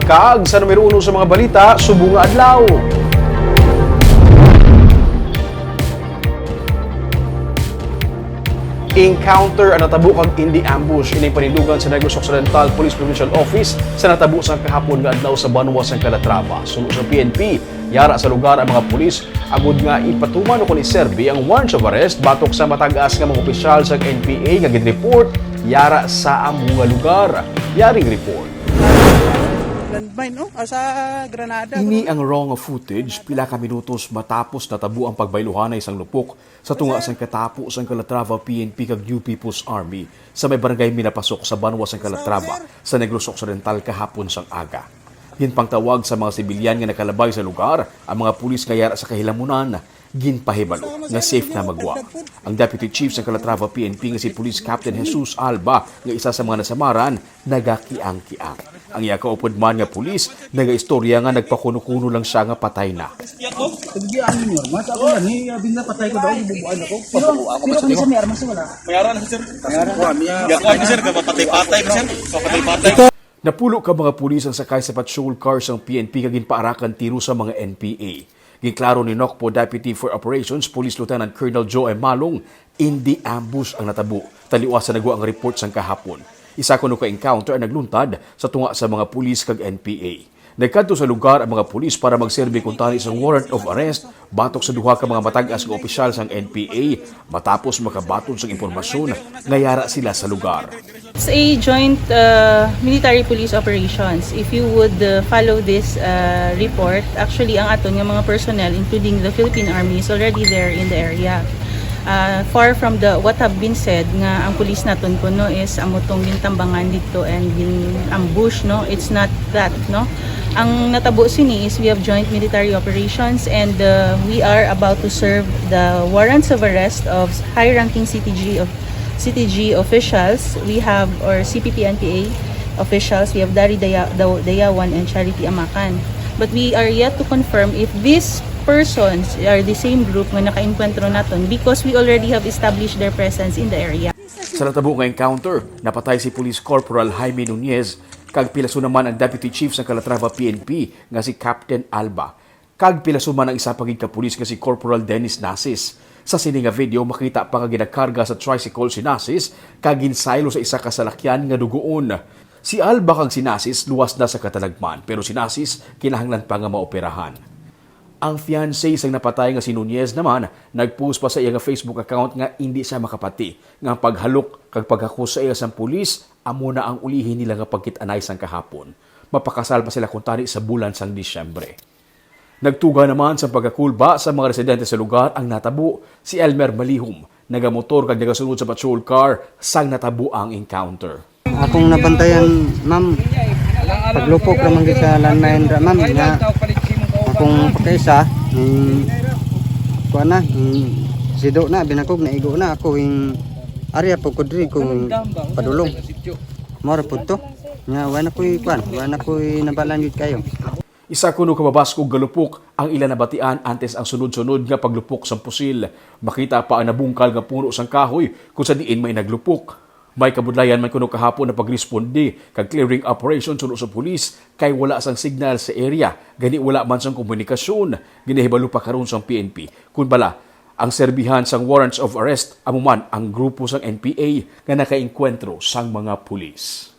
Kaag sa numero 1 sa mga balita, subong nga adlaw. Encounter ang natabo kag hindi ambush ining panindugan sa Negros Occidental Police Provincial Office sa natabo sa kahapon nga adlaw sa Banwa sa Calatrava. Sunod sa PNP, yara sa lugar ang mga pulis agud nga ipatuman ko ni Serbi ang warrant of arrest batok sa matag-as nga mga opisyal sa NPA nga gid-report yara sa among nga lugar. Yaring report. Landmine, no? Sa Granada. Ini ang raw nga footage pila ka minutos matapos natabo ang pagbayluhan ng isang lupok sa tunga sang katapo sang Calatrava PNP kag New People's Army sa may barangay Minapasok sa Banwa sang Calatrava sa Negros Occidental kahapon sang aga. Ginpangtawag sa mga sibilyan nga nakalabay sa lugar ang mga pulis nga yara sa kahilamunan ginpahibalo nga safe na magwa. Ang Deputy Chief sa Calatrava PNP nga si Police Captain Jesus Alba nga isa sa mga nasamaran nagakiang-kiang. Ang iya kaupod man nga pulis nagaistorya nga nagpakuno-kuno lang siya nga patay na. Tagbian niyo, mas ako na ni abin na patay ko daw bubuan ako. Pero kung isa may armas wala. Mayaran na sir. Gakuan sir ka patay-patay sir. Patay-patay. Napulo ka mga pulis ang sakay sa patrol cars ng PNP kag ginpaarakan tiro sa mga NPA. Giklaro ni Nocpo Deputy for Operations Police Lieutenant Colonel Joe M. Malong, hindi ambush ang natabo. Taliwas sa nagwa ang report sang kahapon. Isa kuno ka encounter ang nagluntad sa tunga sa mga pulis kag NPA. Nagkadto sa lugar ang mga pulis para magserbi kung tani isang warrant of arrest batok sa duha ka mga matag-as nga opisyal sang NPA matapos makabaton sang impormasyon nga yara sila sa lugar. It's a joint military police operations. If you would follow this report, actually ang aton nga mga personnel including the Philippine Army is already there in the area. Far from the what have been said nga ang police naton kuno is amotong gintambangan dito and ambush, no, it's not that, no. Ang natabo sini is we have joint military operations and we are about to serve the warrants of arrest of high-ranking CTG officials. We have or CPP-NPA officials. We have Dari Dayawan and Charity Amakan. But we are yet to confirm if these persons are the same group nga naka-encuentro naton because we already have established their presence in the area. Sa natabo nga encounter, napatay si Police Corporal Jaime Nunez kag pilaso naman ang Deputy Chief sa Calatrava PNP nga si Captain Alba. Kag pilaso man ang isa pagig ka pulis nga si Corporal Dennis Nasis. Sa sini nga video makita pa nga ginakarga sa tricycle si Nasis kag ginsaylo sa isa ka salakyan nga dugoon. Si Alba kag si Nasis luwas na sa katalagman pero si Nasis kinahanglan pa nga maoperahan. Ang fiancé sang napatay nga si Nunez naman nagpost pa sa iya nga Facebook account nga hindi siya makapati nga paghalok kag paghakus sa iya sang pulis amo na ang ulihin nila nga pagkit-anay sang kahapon. Mapakasal pa sila kuntani sa bulan sang Disyembre. Nagtuga naman sa pagkakulba sa mga residente sa lugar ang natabo si Elmer Malihum, nagamotor kag nagasunod sa patrol car sang natabo ang encounter. Akong nabantayan, ma'am, paglupok naman sa landmine ra, ma'am, nga akong pagkaisa, kuha na, sido na, binakog na, igo na, ako yung area po kudri kung padulong. Mora po to, nga wala ko'y kuhan, wala ko'y nabalan yun kayo. Isa kuno kababaskog galupok ang ilan nabatian antes ang sunod-sunod nga paglupok sang pusil. Makita pa ang nabungkal nga puno sang kahoy kung sa diin may naglupok. May kabudlayan man kuno kahapon na pagresponde kag clearing operation sunod sa pulis kay wala sang signal sa area. Gani wala man sang komunikasyon. Ginahibalo pa karon sang PNP. Kun bala, ang serbihan sang warrants of arrest amo man ang grupo sang NPA nga nakaengkwentro sang mga pulis.